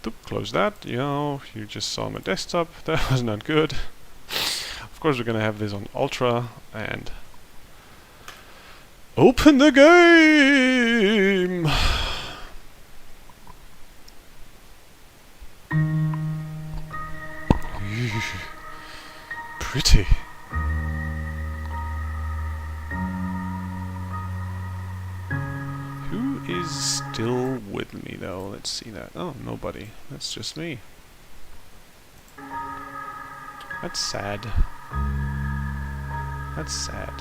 Oop, close that. You know, you just saw my desktop. That was not good. Of course, we're gonna have this on Ultra and open the game. Pretty. Who is still with me though? Let's see that. Oh, nobody. That's just me. That's sad. That's sad.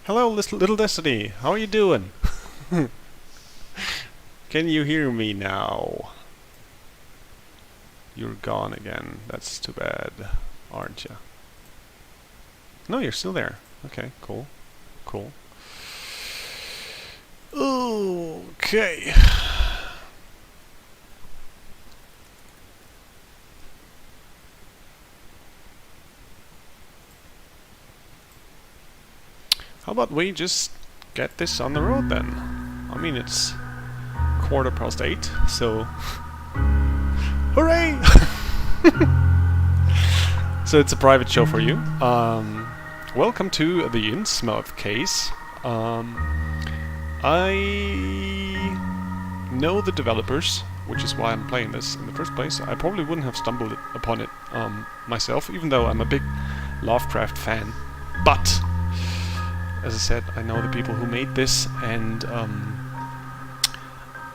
Hello, little Destiny. How are you doing? Can you hear me now? You're gone again. That's too bad, aren't you? No, you're still there. Okay, cool. Cool. Okay. How about we just get this on the road then? I mean, it's 8:15, so hooray! So it's a private show for you. Welcome to the Innsmouth Case. I know the developers, which is why I'm playing this in the first place. I probably wouldn't have stumbled upon it myself, even though I'm a big Lovecraft fan. But as I said, I know the people who made this, and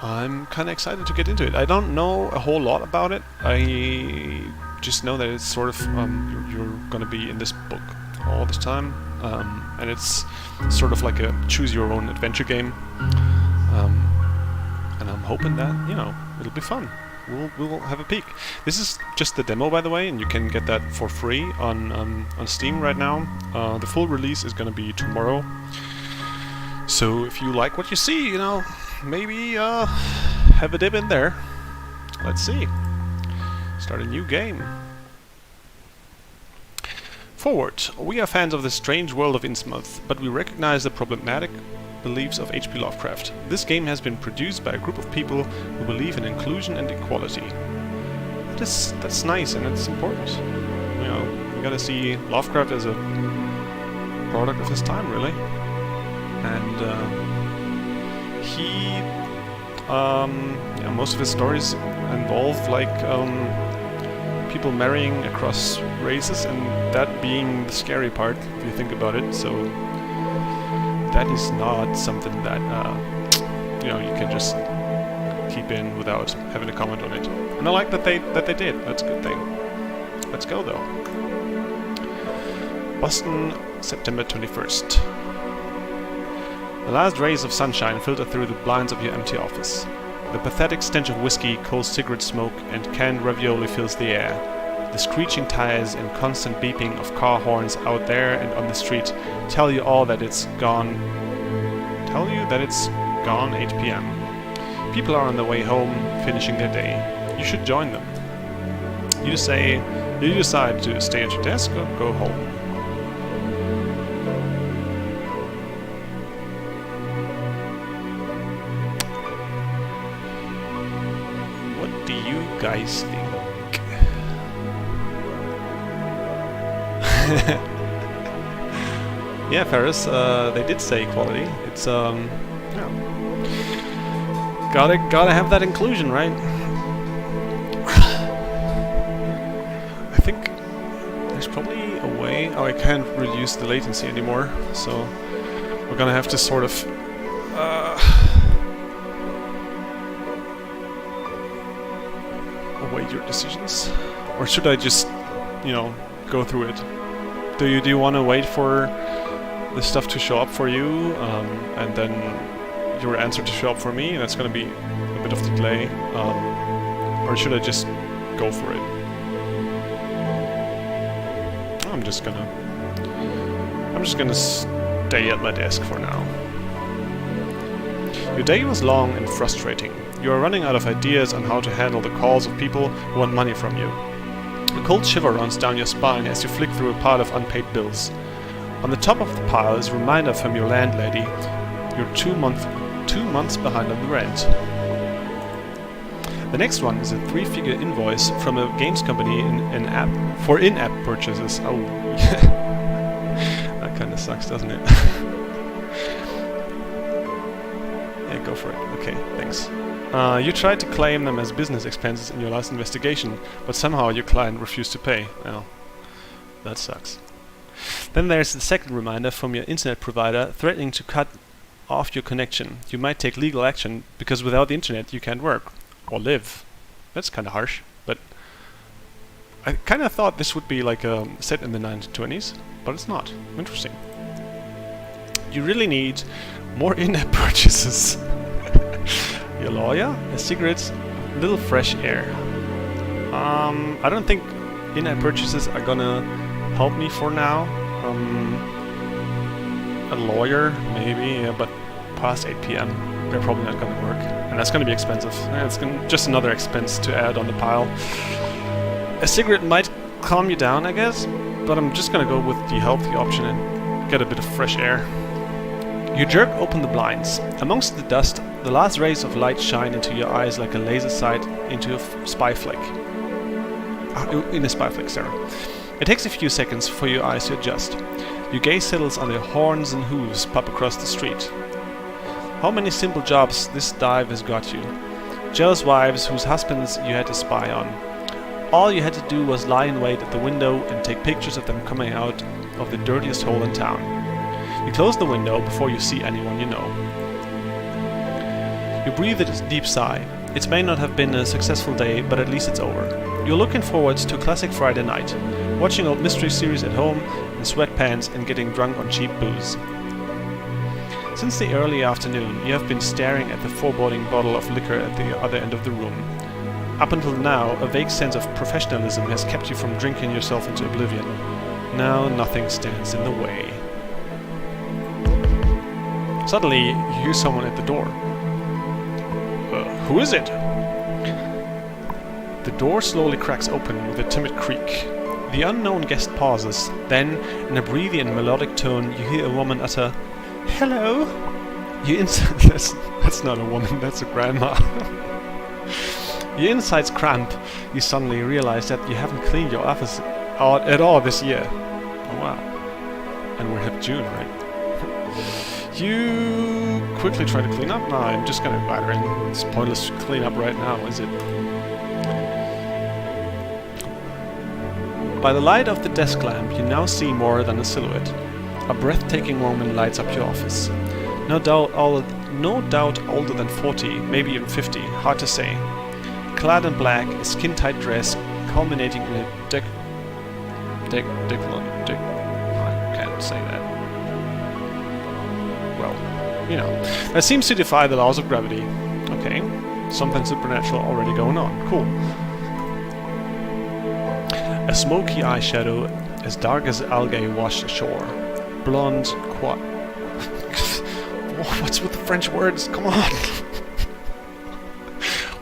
I'm kind of excited to get into it. I don't know a whole lot about it. I just know that it's sort of you're gonna be in this book all this time, and it's sort of like a choose-your-own adventure game. And I'm hoping that, you know, it'll be fun. We'll have a peek. This is just the demo, by the way, and you can get that for free on Steam right now. The full release is gonna be tomorrow. So if you like what you see, you know, maybe have a dip in there. Let's see. Start a new game. Forward. We are fans of the strange world of Innsmouth, but we recognize the problematic beliefs of H.P. Lovecraft. This game has been produced by a group of people who believe in inclusion and equality. That's nice, and it's important. You know, you gotta see Lovecraft as a product of his time, really. And yeah, most of his stories involve like people marrying across races, and that being the scary part, if you think about it. So that is not something that you know, you can just keep in without having a comment on it. And I like that they did. That's a good thing. Let's go though. Boston, September 21st. The last rays of sunshine filter through the blinds of your empty office. The pathetic stench of whiskey, cold cigarette smoke, and canned ravioli fills the air. The screeching tires and constant beeping of car horns out there and on the street tell you that it's gone 8 p.m. People are on their way home, finishing their day. You should join them. You decide to stay at your desk or go home. What do you guys think? Yeah, Ferris, they did say equality. It's, yeah. Gotta have that inclusion, right? I think there's probably a way. Oh, I can't reduce the latency anymore, so we're gonna have to sort of await your decisions. Or should I just, you know, go through it? Do you want to wait for the stuff to show up for you, and then your answer to show up for me? That's going to be a bit of a delay. Or should I just go for it? I'm just gonna stay at my desk for now. Your day was long and frustrating. You are running out of ideas on how to handle the calls of people who want money from you. A cold shiver runs down your spine as you flick through a pile of unpaid bills. On the top of the pile is a reminder from your landlady you're 2 months behind on the rent. The next one is a 3-figure invoice from a games company for in-app purchases. Oh, that kind of sucks, doesn't it? Yeah, go for it. Okay, thanks. You tried to claim them as business expenses in your last investigation, but somehow your client refused to pay. Well, that sucks. Then there's the second reminder from your internet provider threatening to cut off your connection. You might take legal action because without the internet you can't work or live. That's kind of harsh, but I kind of thought this would be like set in the 1920s, but it's not. Interesting. You really need more in-app purchases. Your lawyer, a cigarette, a little fresh air. I don't think in-app purchases are gonna help me for now. A lawyer, maybe, yeah, but past 8 p.m. they're probably not gonna work, and that's gonna be expensive. Yeah, it's just another expense to add on the pile. A cigarette might calm you down, I guess, but I'm just gonna go with the healthy option and get a bit of fresh air. You jerk open the blinds. Amongst the dust, the last rays of light shine into your eyes like a laser sight into a spy flick. In a spy flick, sorry. It takes a few seconds for your eyes to adjust. Your gaze settles on the horns and hooves pop across the street. How many simple jobs this dive has got you. Jealous wives whose husbands you had to spy on. All you had to do was lie in wait at the window and take pictures of them coming out of the dirtiest hole in town. You close the window before you see anyone you know. You breathe a deep sigh. It may not have been a successful day, but at least it's over. You're looking forward to a classic Friday night, watching old mystery series at home in sweatpants and getting drunk on cheap booze. Since the early afternoon, you have been staring at the foreboding bottle of liquor at the other end of the room. Up until now, a vague sense of professionalism has kept you from drinking yourself into oblivion. Now nothing stands in the way. Suddenly, you hear someone at the door. Who is it? The door slowly cracks open with a timid creak. The unknown guest pauses, then, in a breathy and melodic tone, you hear a woman utter, "Hello." That's not a woman, that's a grandma. Your insides cramp. You suddenly realize that you haven't cleaned your office out at all this year. Oh wow. And we're at June, right? You quickly try to clean up? No, I'm just gonna invite her in. It's pointless to clean up right now, is it? By the light of the desk lamp, you now see more than a silhouette. A breathtaking woman lights up your office. No doubt older than 40, maybe even 50, hard to say. Clad in black, a skin-tight dress culminating in a I can't say that. Well, you know, that seems to defy the laws of gravity. Okay, something supernatural already going on. Cool. A smoky eyeshadow as dark as algae washed ashore. Blonde, what's with the French words? Come on!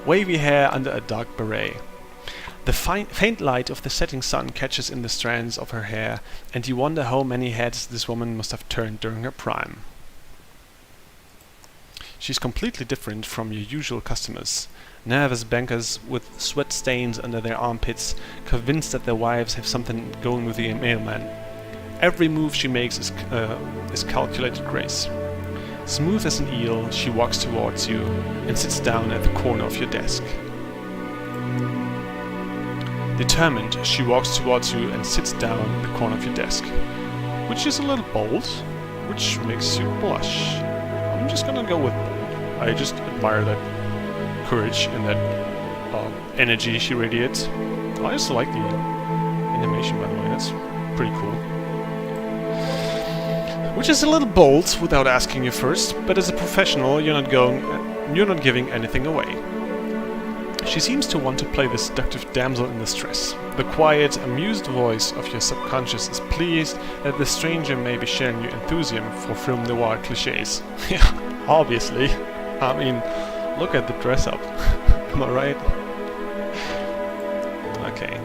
Wavy hair under a dark beret. The faint light of the setting sun catches in the strands of her hair, and you wonder how many heads this woman must have turned during her prime. She's completely different from your usual customers. Nervous bankers with sweat stains under their armpits, convinced that their wives have something going with the mailman. Every move she makes is calculated grace. Smooth as an eel, she walks towards you and sits down at the corner of your desk. Determined, she walks towards you and sits down at the corner of your desk, which is a little bold, which makes you blush. I'm just gonna go with bold. I just admire that courage and that energy she radiates. I just like the animation, by the way. That's pretty cool. Which is a little bold without asking you first, but as a professional, you're not giving anything away. She seems to want to play the seductive damsel in distress. The quiet, amused voice of your subconscious is pleased that the stranger may be sharing your enthusiasm for film noir cliches. Yeah, obviously. I mean, look at the dress up. Am I right? Okay.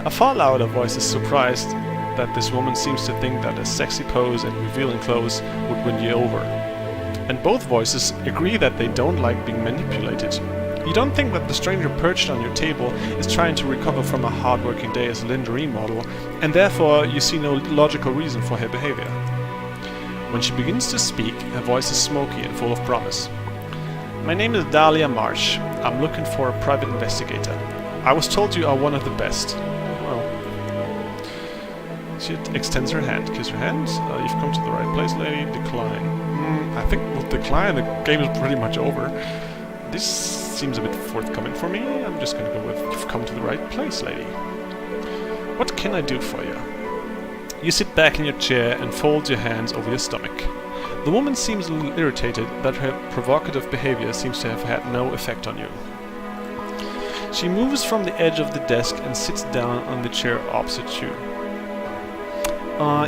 A far louder voice is surprised that this woman seems to think that a sexy pose and revealing clothes would win you over. And both voices agree that they don't like being manipulated. You don't think that the stranger perched on your table is trying to recover from a hard-working day as a lingerie model, and therefore you see no logical reason for her behavior. When she begins to speak, her voice is smoky and full of promise. My name is Dahlia Marsh. I'm looking for a private investigator. I was told you are one of the best. Well, she extends her hand. Kiss her hand. You've come to the right place, lady. Decline. I think with decline, the game is pretty much over. This seems a bit forthcoming for me. I'm just gonna go with you've come to the right place, lady. What can I do for you? You sit back in your chair and fold your hands over your stomach. The woman seems a little irritated that her provocative behavior seems to have had no effect on you. She moves from the edge of the desk and sits down on the chair opposite you.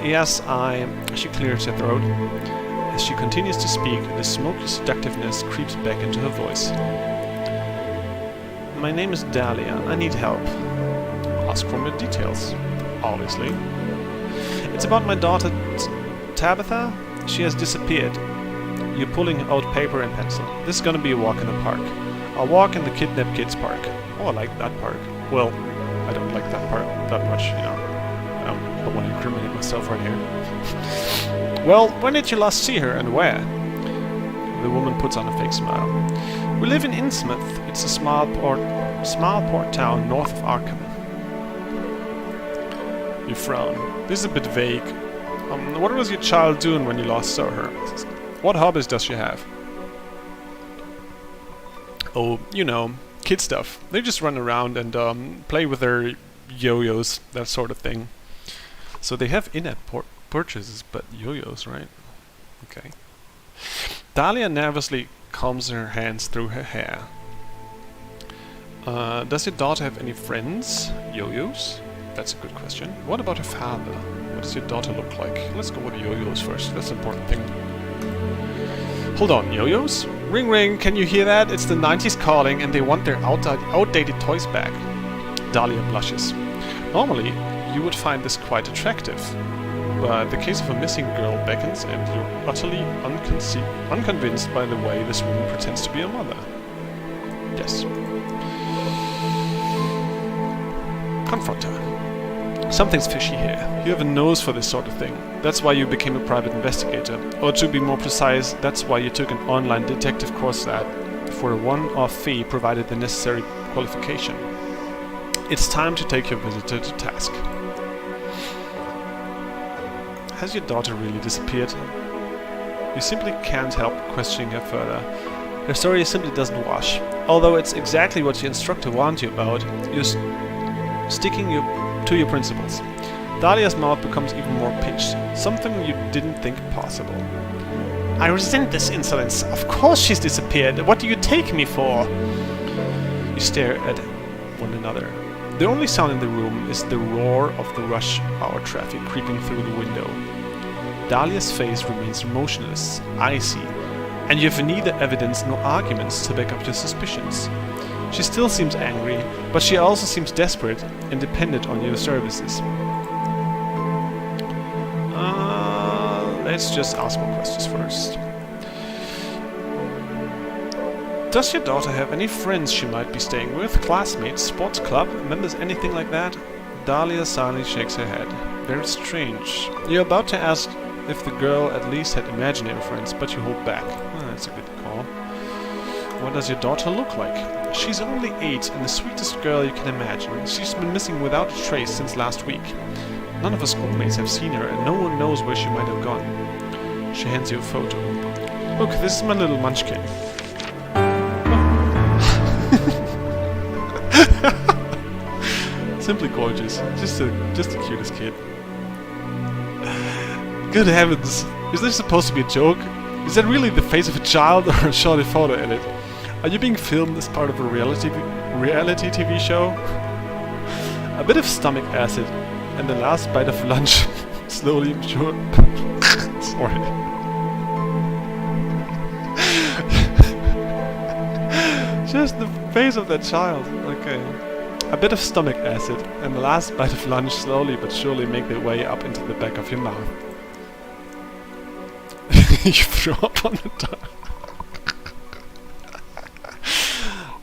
Yes, she clears her throat. As she continues to speak, the smoky seductiveness creeps back into her voice. My name is Dahlia. I need help. Ask for more details, obviously. It's about my daughter, Tabitha. She has disappeared. You're pulling out paper and pencil. This is gonna be a walk in the park. A walk in the Kidnap Kids Park. Oh, I like that park. Well, I don't like that park that much, you know. I don't want to incriminate myself right here. Well, when did you last see her and where? The woman puts on a fake smile. We live in Innsmouth. It's a small port town north of Arkham. You frown. This is a bit vague. What was your child doing when you last saw her? What hobbies does she have? Oh, you know, kid stuff. They just run around and play with their yo-yos, that sort of thing. So they have in-app purchases, but yo-yos, right? Okay. Dahlia nervously combs her hands through her hair. Does your daughter have any friends? Yo-yos? That's a good question. What about her father? What does your daughter look like? Let's go with yo-yos first. That's an important thing. Hold on, yo-yos? Ring ring, can you hear that? It's the 90s calling and they want their outdated toys back. Dahlia blushes. Normally, you would find this quite attractive. But the case of a missing girl beckons and you're utterly unconvinced by the way this woman pretends to be a mother. Yes. Confront her. Something's fishy here. You have a nose for this sort of thing. That's why you became a private investigator. Or to be more precise, that's why you took an online detective course that, for a one-off fee, provided the necessary qualification. It's time to take your visitor to task. Has your daughter really disappeared? You simply can't help questioning her further. Her story simply doesn't wash. Although it's exactly what your instructor warned you about, you're sticking to your principles. Dahlia's mouth becomes even more pinched, something you didn't think possible. I resent this insolence. Of course she's disappeared. What do you take me for? You stare at one another. The only sound in the room is the roar of the rush hour traffic creeping through the window. Dahlia's face remains motionless, icy, and you have neither evidence nor arguments to back up your suspicions. She still seems angry, but she also seems desperate and dependent on your services. Let's just ask more questions first. Does your daughter have any friends she might be staying with? Classmates, sports club, members, anything like that? Dahlia silently shakes her head. Very strange. You're about to ask if the girl at least had imaginary friends, but you hold back. Oh, that's a good call. What does your daughter look like? She's only 8 and the sweetest girl you can imagine. She's been missing without a trace since last week. None of her schoolmates have seen her and no one knows where she might have gone. She hands you a photo. Look, this is my little munchkin. Simply gorgeous. Just the cutest kid. Good heavens! Is this supposed to be a joke? Is that really the face of a child or a shoddy photo edit? Are you being filmed as part of a reality TV show? A bit of stomach acid and the last bite of lunch. Slowly, I'm sure. Sorry. Just the face of that child. Okay. A bit of stomach acid and the last bite of lunch slowly but surely make their way up into the back of your mouth. You throw up on the tongue.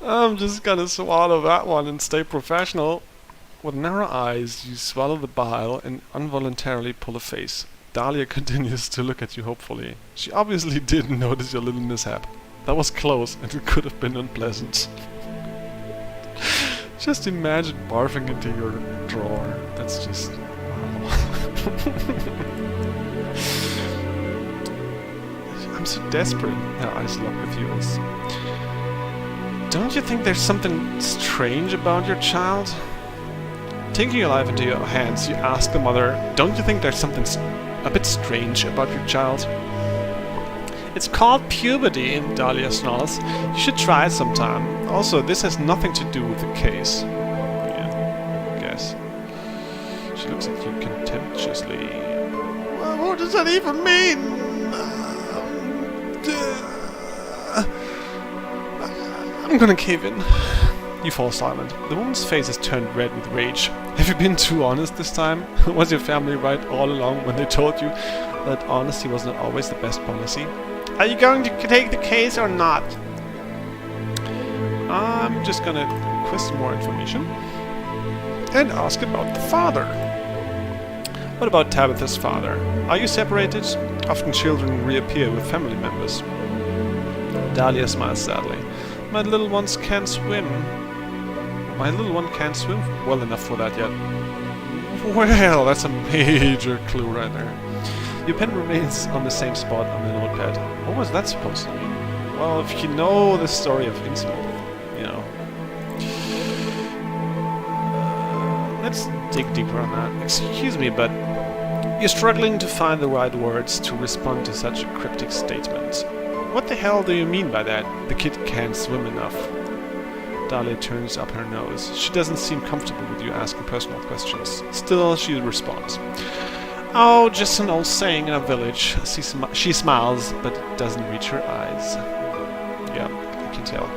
I'm just gonna swallow that one and stay professional. With narrow eyes, you swallow the bile and involuntarily pull a face. Dahlia continues to look at you hopefully. She obviously didn't notice your little mishap. That was close and it could have been unpleasant. Just imagine barfing into your drawer. That's just... wow. I'm so desperate. Her eyes lock with yours. Don't you think there's something strange about your child? Taking your life into your hands, you ask the mother, don't you think there's something a bit strange about your child? It's called puberty, Dahlia snarls. You should try it sometime. Also, this has nothing to do with the case. Yeah, I guess. She looks at you contemptuously. Well, what does that even mean? I'm gonna cave in. You fall silent. The woman's face is turned red with rage. Have you been too honest this time? Was your family right all along when they told you that honesty was not always the best policy? Are you going to take the case or not? I'm just gonna request some more information and ask about the father. What about Tabitha's father? Are you separated? Often children reappear with family members. Dahlia smiles sadly. My little ones can't swim. My little one can't swim well enough for that yet. Well, that's a major clue right there. Your pen remains on the same spot on the notepad. What was that supposed to mean? Well, if you know the story of Innsmouth, you know. Let's dig deeper on that. Excuse me, but you're struggling to find the right words to respond to such a cryptic statement. What the hell do you mean by that? The kid can't swim enough. Dahlia turns up her nose. She doesn't seem comfortable with you asking personal questions. Still, she responds. Oh, just an old saying in a village. She smiles, but it doesn't reach her eyes. Yeah, I can tell.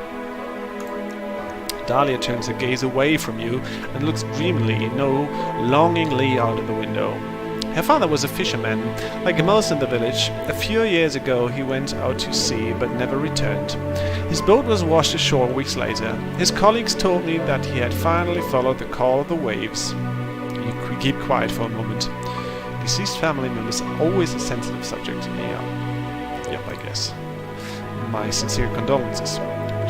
Dahlia turns her gaze away from you and looks dreamily, no, longingly out of the window. Her father was a fisherman, like most in the village. A few years ago he went out to sea, but never returned. His boat was washed ashore weeks later. His colleagues told me that he had finally followed the call of the waves. You keep quiet for a moment. Deceased family members are always a sensitive subject. Yeah. Yep, I guess. My sincere condolences.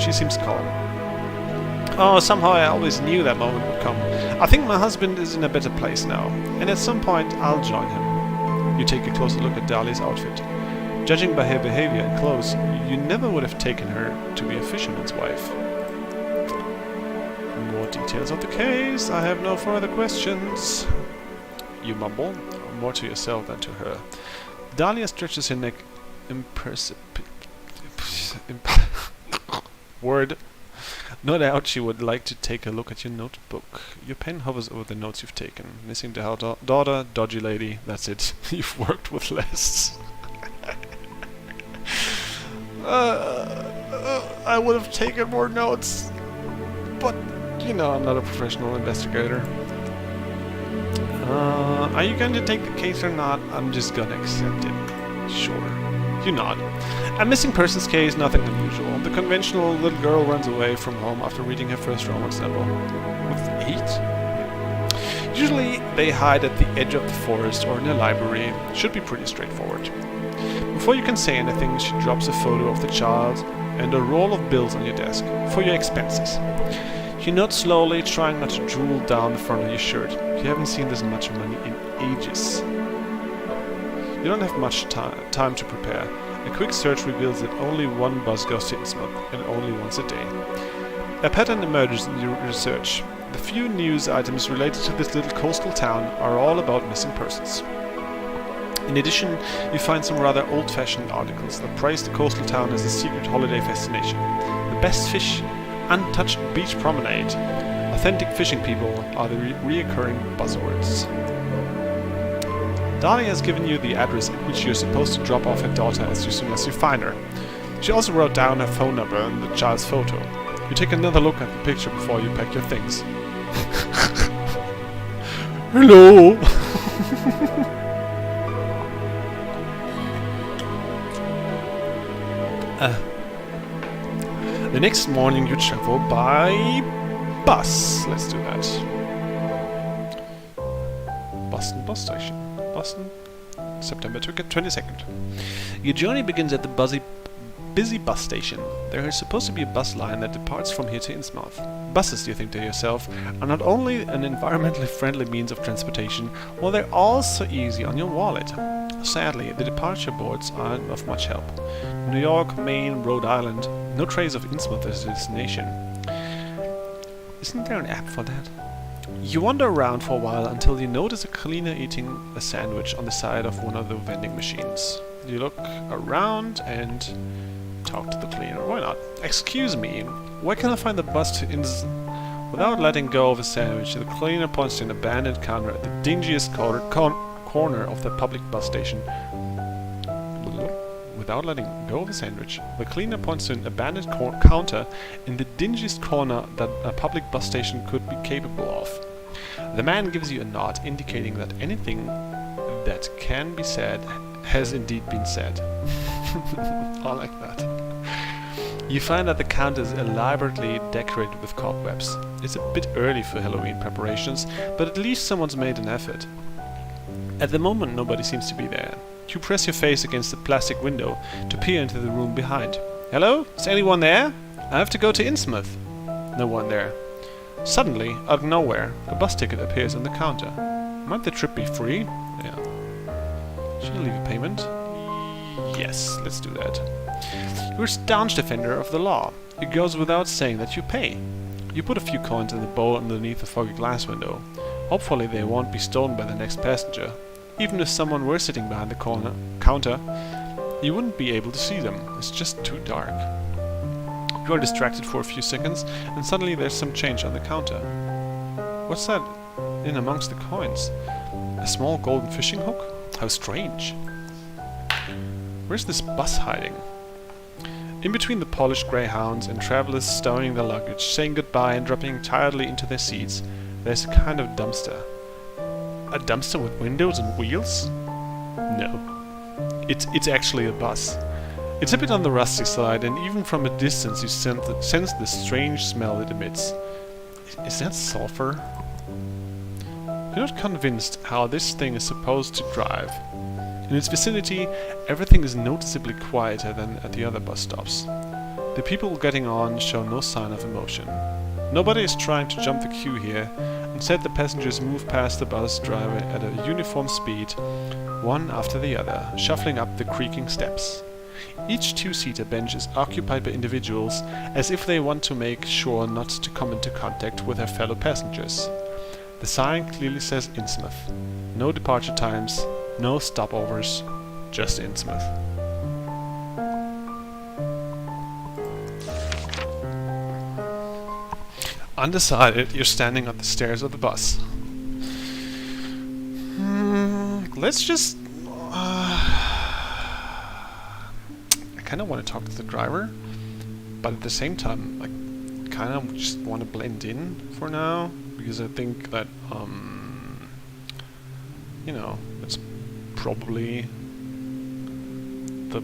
She seems calm. Oh, somehow I always knew that moment would come. I think my husband is in a better place now, and at some point I'll join him. You take a closer look at Dahlia's outfit. Judging by her behavior and clothes, you never would have taken her to be a fisherman's wife. More details of the case. I have no further questions. You mumble, more to yourself than to her. Dahlia stretches her neck word. No doubt she would like to take a look at your notebook. Your pen hovers over the notes you've taken. Missing the daughter, dodgy lady, that's it. You've worked with less. I would have taken more notes, but, you know, I'm not a professional investigator. Are you going to take the case or not? I'm just gonna accept it. Sure. You nod. A missing persons case, nothing unusual. The conventional little girl runs away from home after reading her first romance novel. With 8? Usually they hide at the edge of the forest or in a library. Should be pretty straightforward. Before you can say anything, she drops a photo of the child and a roll of bills on your desk for your expenses. You nod slowly, trying not to drool down the front of your shirt. You haven't seen this much money in ages. You don't have much time to prepare. A quick search reveals that only one bus goes to Innsmouth, and only once a day. A pattern emerges in your research. The few news items related to this little coastal town are all about missing persons. In addition, you find some rather old-fashioned articles that praise the coastal town as a secret holiday destination. The best fish, untouched beach promenade, authentic fishing people are the reoccurring buzzwords. Dahlia has given you the address at which you're supposed to drop off her daughter as soon as you find her. She also wrote down her phone number and the child's photo. You take another look at the picture before you pack your things. Hello! The next morning you travel by bus. Let's do that. Boston bus station. Boston, September 22nd. Your journey begins at the busy bus station. There is supposed to be a bus line that departs from here to Innsmouth. Buses, you think to yourself, are not only an environmentally friendly means of transportation, well, they're also easy on your wallet. Sadly, the departure boards aren't of much help. New York, Maine, Rhode Island, no trace of Innsmouth as a destination. Isn't there an app for that? You wander around for a while until you notice a cleaner eating a sandwich on the side of one of the vending machines. You look around and talk to the cleaner. Why not? Excuse me, where can I find the bus to Without letting go of the sandwich, the cleaner points to an abandoned counter at the dingiest corner of the public bus station. Without letting go of the sandwich, the cleaner points to an abandoned counter in the dingiest corner that a public bus station could be capable of. The man gives you a nod, indicating that anything that can be said has indeed been said. I like that. You find that the counter is elaborately decorated with cobwebs. It's a bit early for Halloween preparations, but at least someone's made an effort. At the moment, nobody seems to be there. You press your face against the plastic window to peer into the room behind. Hello? Is anyone there? I have to go to Innsmouth. No one there. Suddenly, out of nowhere, a bus ticket appears on the counter. Might the trip be free? Yeah. Should I leave a payment? Yes, let's do that. You're a staunch defender of the law. It goes without saying that you pay. You put a few coins in the bowl underneath the foggy glass window. Hopefully they won't be stolen by the next passenger. Even if someone were sitting behind the counter, you wouldn't be able to see them. It's just too dark. You are distracted for a few seconds, and suddenly there's some change on the counter. What's that in amongst the coins? A small golden fishing hook? How strange. Where's this bus hiding? In between the polished greyhounds and travelers stowing their luggage, saying goodbye and dropping tiredly into their seats, there's a kind of dumpster. A dumpster with windows and wheels? No. It's actually a bus. It's a bit on the rusty side, and even from a distance you sense the strange smell it emits. Is that sulfur? You're not convinced how this thing is supposed to drive. In its vicinity, everything is noticeably quieter than at the other bus stops. The people getting on show no sign of emotion. Nobody is trying to jump the queue here. Instead, the passengers move past the bus driver at a uniform speed, one after the other, shuffling up the creaking steps. Each two-seater bench is occupied by individuals, as if they want to make sure not to come into contact with their fellow passengers. The sign clearly says Innsmouth. No departure times, no stopovers, just Innsmouth. Undecided, you're standing on the stairs of the bus. Let's just... I kind of want to talk to the driver, but at the same time, I kind of just want to blend in for now, because I think that, you know, it's probably the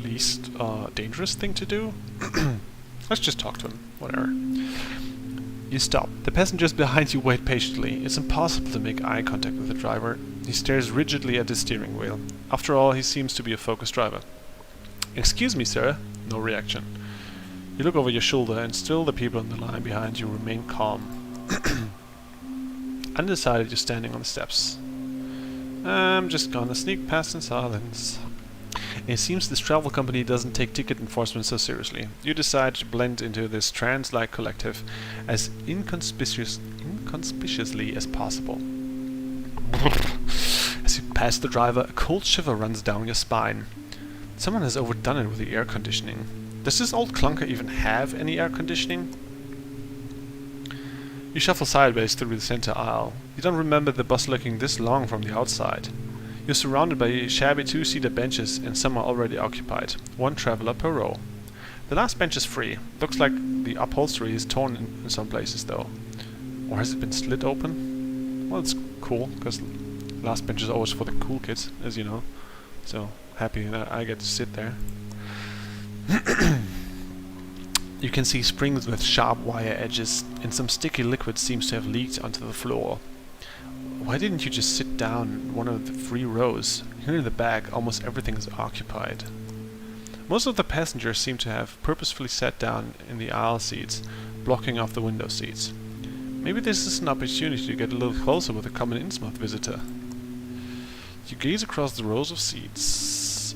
least dangerous thing to do. Let's just talk to him, whatever. You stop. The passengers behind you wait patiently. It's impossible to make eye contact with the driver. He stares rigidly at his steering wheel. After all, he seems to be a focused driver. "Excuse me, sir." No reaction. You look over your shoulder, and still the people in the line behind you remain calm. Undecided, you're standing on the steps. "I'm just gonna sneak past in silence." It seems this travel company doesn't take ticket enforcement so seriously. You decide to blend into this trance-like collective as inconspicuously as possible. As you pass the driver, a cold shiver runs down your spine. Someone has overdone it with the air conditioning. Does this old clunker even have any air conditioning? You shuffle sideways through the center aisle. You don't remember the bus looking this long from the outside. You're surrounded by shabby two-seater benches, and some are already occupied. One traveler per row. The last bench is free. Looks like the upholstery is torn in some places, though. Or has it been slit open? Well, it's cool, because last bench is always for the cool kids, as you know. So, happy that I get to sit there. You can see springs with sharp wire edges, and some sticky liquid seems to have leaked onto the floor. Why didn't you just sit down in one of the 3 rows? Here in the back, almost everything is occupied. Most of the passengers seem to have purposefully sat down in the aisle seats, blocking off the window seats. Maybe this is an opportunity to get a little closer with a common Innsmouth visitor. You gaze across the rows of seats.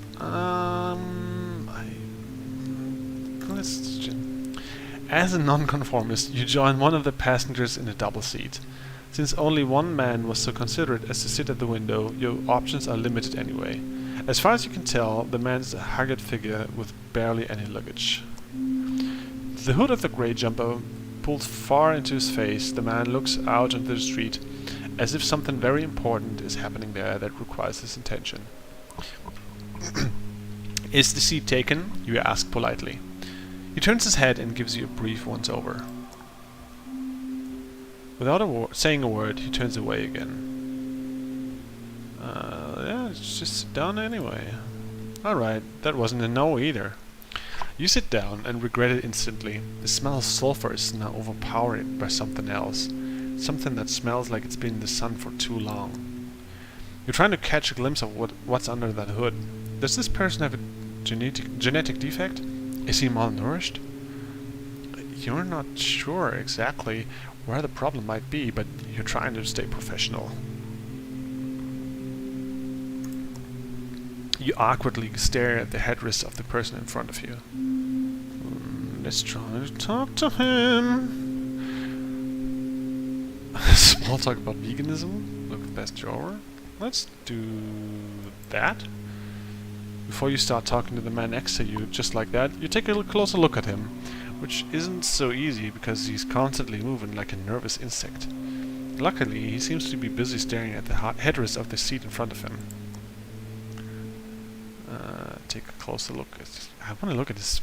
As a nonconformist, you join one of the passengers in a double seat. Since only one man was so considerate as to sit at the window, your options are limited anyway. As far as you can tell, the man is a haggard figure with barely any luggage. The hood of the grey jumper pulled far into his face, the man looks out onto the street, as if something very important is happening there that requires his attention. "Is the seat taken?" you ask politely. He turns his head and gives you a brief once-over. Without saying a word, he turns away again. Yeah, just sit down anyway. Alright, that wasn't a no either. You sit down and regret it instantly. The smell of sulfur is now overpowered by something else. Something that smells like it's been in the sun for too long. You're trying to catch a glimpse of what's under that hood. Does this person have a genetic defect? Is he malnourished? You're not sure exactly where the problem might be, but you're trying to stay professional. You awkwardly stare at the headrest of the person in front of you. Let's try to talk to him. Small talk about veganism? Look past you over. Let's do that. Before you start talking to the man next to you, just like that, you take a little closer look at him, which isn't so easy because he's constantly moving like a nervous insect. Luckily, he seems to be busy staring at the headrest of the seat in front of him. Take a closer look. I want to look at his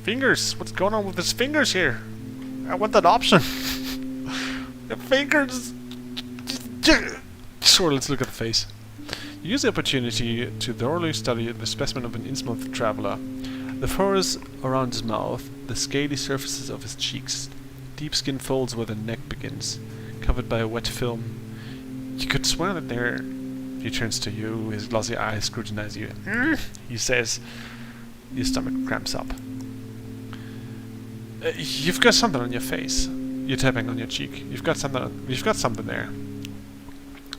fingers. What's going on with his fingers here? I want that option. The fingers. Sure, let's look at the face. You use the opportunity to thoroughly study the specimen of an Innsmouth traveler. The furrows around his mouth, the scaly surfaces of his cheeks, deep skin folds where the neck begins, covered by a wet film. You could swear that they're... He turns to you, his glossy eyes scrutinize you. He says, your stomach cramps up. You've got something on your face. You're tapping on your cheek. You've got something there.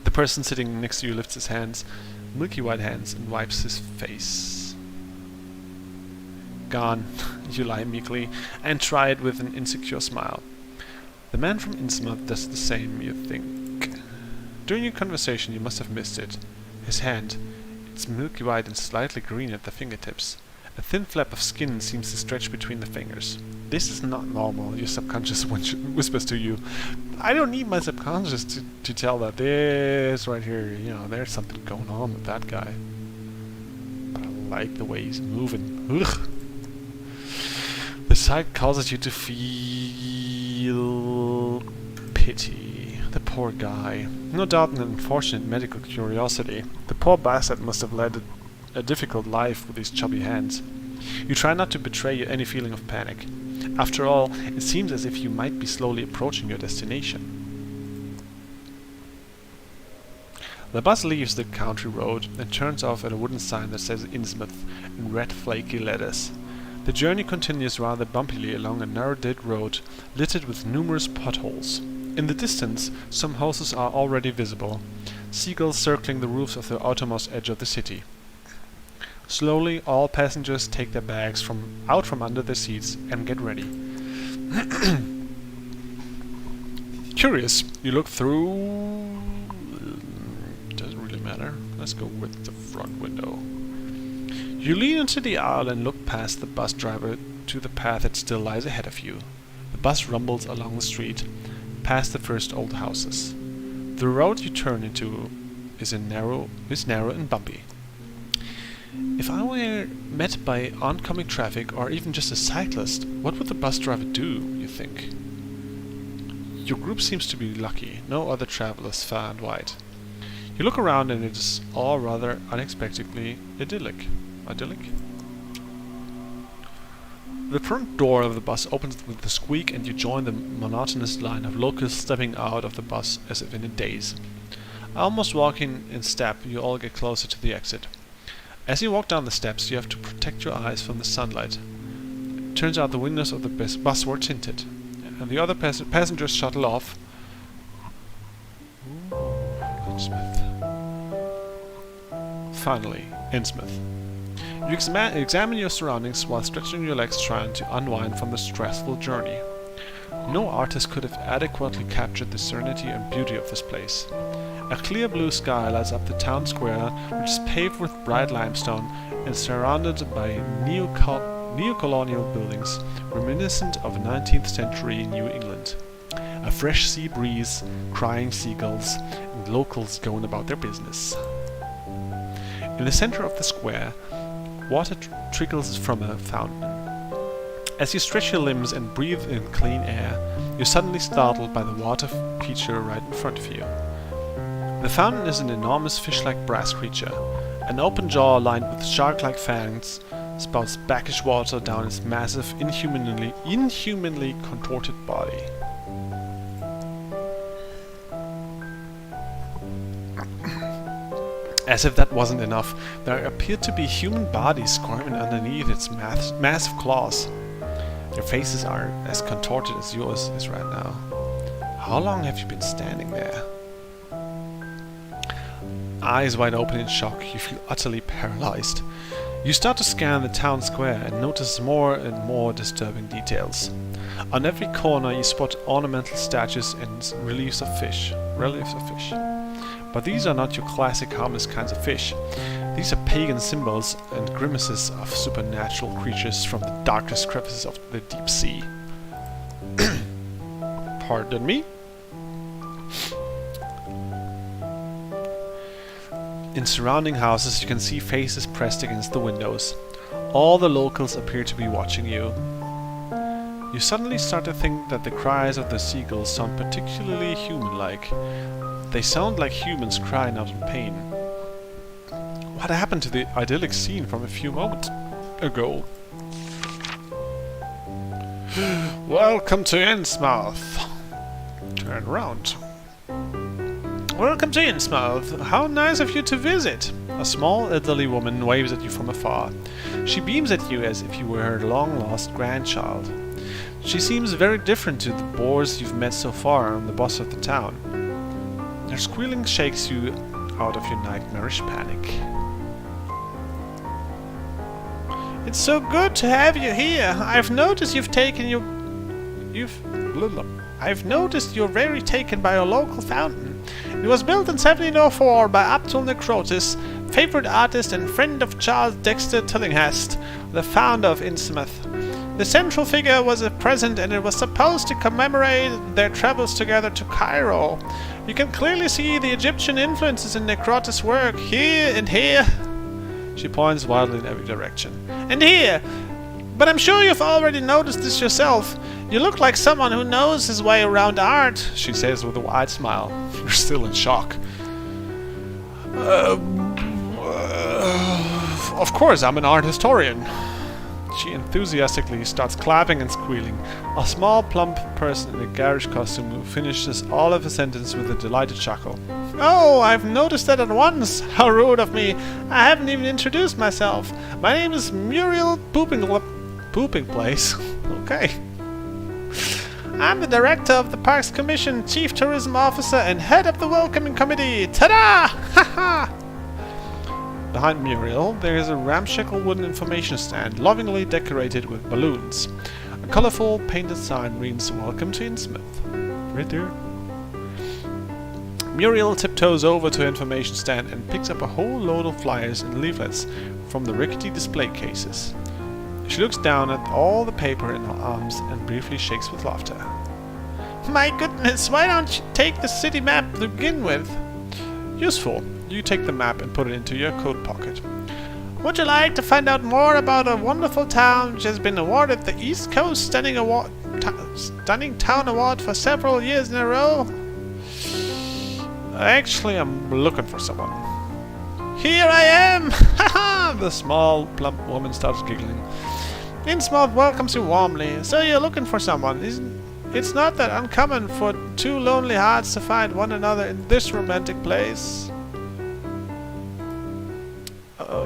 The person sitting next to you lifts his hands, milky white hands, and wipes his face. Gone, you lie meekly, and try it with an insecure smile. The man from Innsmouth does the same, you think. During your conversation you must have missed it. His hand, it's milky white and slightly green at the fingertips. A thin flap of skin seems to stretch between the fingers. This is not normal, your subconscious whispers to you. I don't need my subconscious to tell that this right here, you know, there's something going on with that guy. But I like the way he's moving. Ugh. The sight causes you to feel pity. The poor guy. No doubt an unfortunate medical curiosity. The poor bastard must have led a difficult life with his chubby hands. You try not to betray any feeling of panic. After all, it seems as if you might be slowly approaching your destination. The bus leaves the country road and turns off at a wooden sign that says Innsmouth in red flaky letters. The journey continues rather bumpily along a narrow dirt road littered with numerous potholes. In the distance, some houses are already visible, seagulls circling the roofs of the outermost edge of the city. Slowly, all passengers take their bags out from under their seats and get ready. Curious, you look through... Doesn't really matter. Let's go with the front window. You lean into the aisle and look past the bus driver to the path that still lies ahead of you. The bus rumbles along the street, past the first old houses. The road you turn into is narrow and bumpy. If I were met by oncoming traffic or even just a cyclist, what would the bus driver do, you think? Your group seems to be lucky. No other travelers far and wide. You look around and it is all rather unexpectedly idyllic. The front door of the bus opens with a squeak and you join the monotonous line of locals stepping out of the bus as if in a daze. Almost walking in step, you all get closer to the exit. As you walk down the steps, you have to protect your eyes from the sunlight. It turns out the windows of the bus were tinted, and the other passengers shuttle off. Innsmouth. Finally, Innsmouth. You examine your surroundings while stretching your legs trying to unwind from the stressful journey. No artist could have adequately captured the serenity and beauty of this place. A clear blue sky lights up the town square, which is paved with bright limestone and surrounded by neo-colonial buildings reminiscent of 19th century New England. A fresh sea breeze, crying seagulls, and locals going about their business. In the center of the square, water trickles from a fountain. As you stretch your limbs and breathe in clean air, you're suddenly startled by the water feature right in front of you. The fountain is an enormous fish-like brass creature. An open jaw lined with shark-like fangs spouts brackish water down its massive, inhumanly contorted body. As if that wasn't enough, there appear to be human bodies squirming underneath its massive claws. Their faces are as contorted as yours is right now. How long have you been standing there? Eyes wide open in shock, you feel utterly paralyzed. You start to scan the town square and notice more and more disturbing details. On every corner you spot ornamental statues and reliefs of fish. But these are not your classic harmless kinds of fish. These are pagan symbols and grimaces of supernatural creatures from the darkest crevices of the deep sea. Pardon me? In surrounding houses you can see faces pressed against the windows. All the locals appear to be watching you. You suddenly start to think that the cries of the seagulls sound particularly human-like. They sound like humans crying out in pain. What happened to the idyllic scene from a few moments ago? Welcome to Innsmouth. Turn around. Welcome to Innsmouth. How nice of you to visit. A small elderly woman waves at you from afar. She beams at you as if you were her long-lost grandchild. She seems very different to the boors you've met so far and the boss of the town. Her squealing shakes you out of your nightmarish panic. It's so good to have you here. I've noticed you're very taken by your local fountain. It was built in 1704 by Abdul Necrotis, favorite artist and friend of Charles Dexter Tillinghast, the founder of Innsmouth. The central figure was a present and it was supposed to commemorate their travels together to Cairo. You can clearly see the Egyptian influences in Necrotis' work, here and here. She points wildly in every direction. And here! But I'm sure you've already noticed this yourself. You look like someone who knows his way around art, she says with a wide smile. You're still in shock. Of course, I'm an art historian. She enthusiastically starts clapping and squealing. A small, plump person in a garish costume who finishes all of a sentence with a delighted chuckle. Oh, I've noticed that at once! How rude of me! I haven't even introduced myself. My name is Muriel Pooping Place. Okay. I'm the director of the Parks Commission, Chief Tourism Officer, and head of the Welcoming Committee. Ta-da! Ha-ha! Behind Muriel, there is a ramshackle wooden information stand, lovingly decorated with balloons. A colorful painted sign reads, "Welcome to Innsmouth." Right there. Muriel tiptoes over to the information stand and picks up a whole load of flyers and leaflets from the rickety display cases. She looks down at all the paper in her arms and briefly shakes with laughter. My goodness, why don't you take the city map to begin with? Useful. You take the map and put it into your coat pocket. Would you like to find out more about a wonderful town which has been awarded the East Coast Stunning Town Award for several years in a row? Actually, I'm looking for someone. Here I am! Haha! The small, plump woman starts giggling. Innsmouth welcomes you warmly. So you're looking for someone. It's not that uncommon for two lonely hearts to find one another in this romantic place.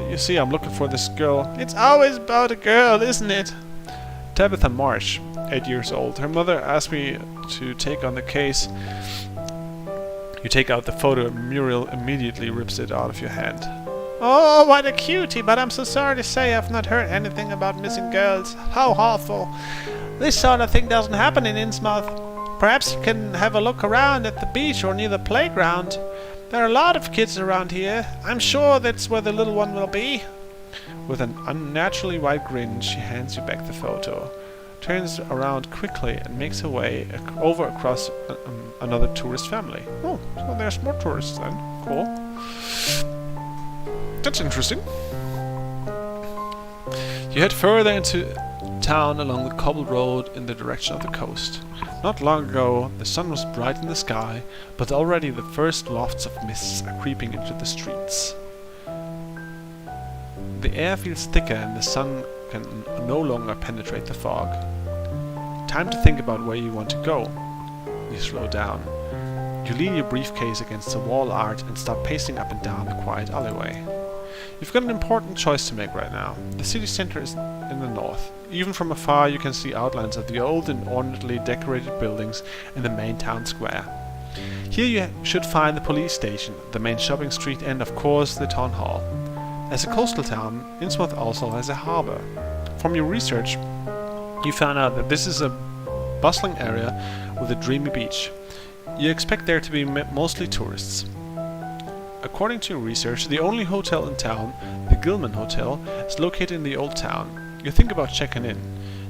You see, I'm looking for this girl. It's always about a girl, isn't it? Tabitha Marsh, 8 years old. Her mother asked me to take on the case. You take out the photo and Muriel immediately rips it out of your hand. Oh, what a cutie, but I'm so sorry to say I've not heard anything about missing girls. How awful. This sort of thing doesn't happen in Innsmouth. Perhaps you can have a look around at the beach or near the playground. There are a lot of kids around here. I'm sure that's where the little one will be. With an unnaturally wide grin, she hands you back the photo, turns around quickly and makes her way over across another tourist family. Oh, so there's more tourists then. Cool. That's interesting. You head further into town along the cobbled road in the direction of the coast. Not long ago, the sun was bright in the sky, but already the first wafts of mists are creeping into the streets. The air feels thicker and the sun can no longer penetrate the fog. Time to think about where you want to go. You slow down. You lean your briefcase against the wall art and start pacing up and down the quiet alleyway. You've got an important choice to make right now. The city center is in the north. Even from afar you can see outlines of the old and ornately decorated buildings in the main town square. Here you should find the police station, the main shopping street and of course the town hall. As a coastal town, Innsmouth also has a harbor. From your research, you found out that this is a bustling area with a dreamy beach. You expect there to be mostly tourists. According to your research, the only hotel in town, the Gilman Hotel, is located in the old town. You think about checking in.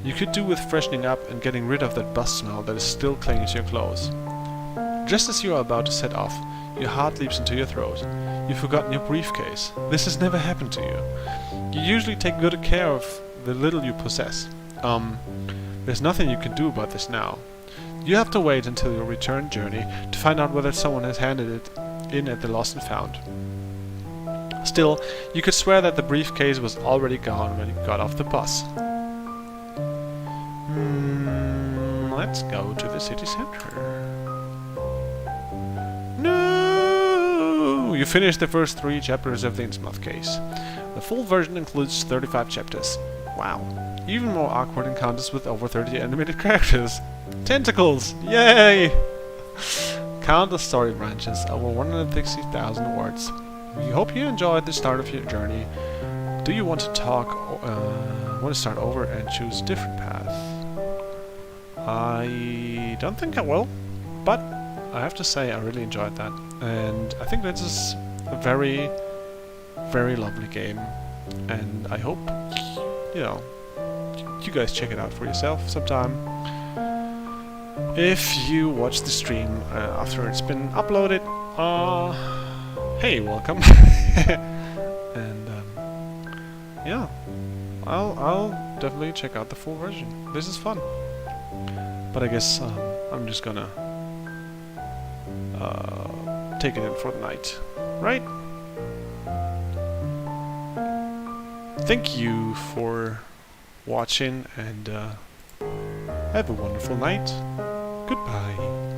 You could do with freshening up and getting rid of that bus smell that is still clinging to your clothes. Just as you are about to set off, your heart leaps into your throat. You've forgotten your briefcase. This has never happened to you. You usually take good care of the little you possess. There's nothing you can do about this now. You have to wait until your return journey to find out whether someone has handed it in at the Lost and Found. Still, you could swear that the briefcase was already gone when you got off the bus. Let's go to the city center. No! You finished the first 3 chapters of the Innsmouth Case. The full version includes 35 chapters. Wow. Even more awkward encounters with over 30 animated characters. Tentacles! Yay! Countless story branches, over 160,000 words. We hope you enjoyed the start of your journey. Do you want to start over and choose a different path? I don't think I will, but I have to say I really enjoyed that. And I think this is a very, very lovely game. And I hope, you guys check it out for yourself sometime. If you watch the stream after it's been uploaded, hey, welcome. And yeah, I'll definitely check out the full version. This is fun. But I guess I'm just gonna take it in for the night, right? Thank you for watching, and have a wonderful night. Goodbye.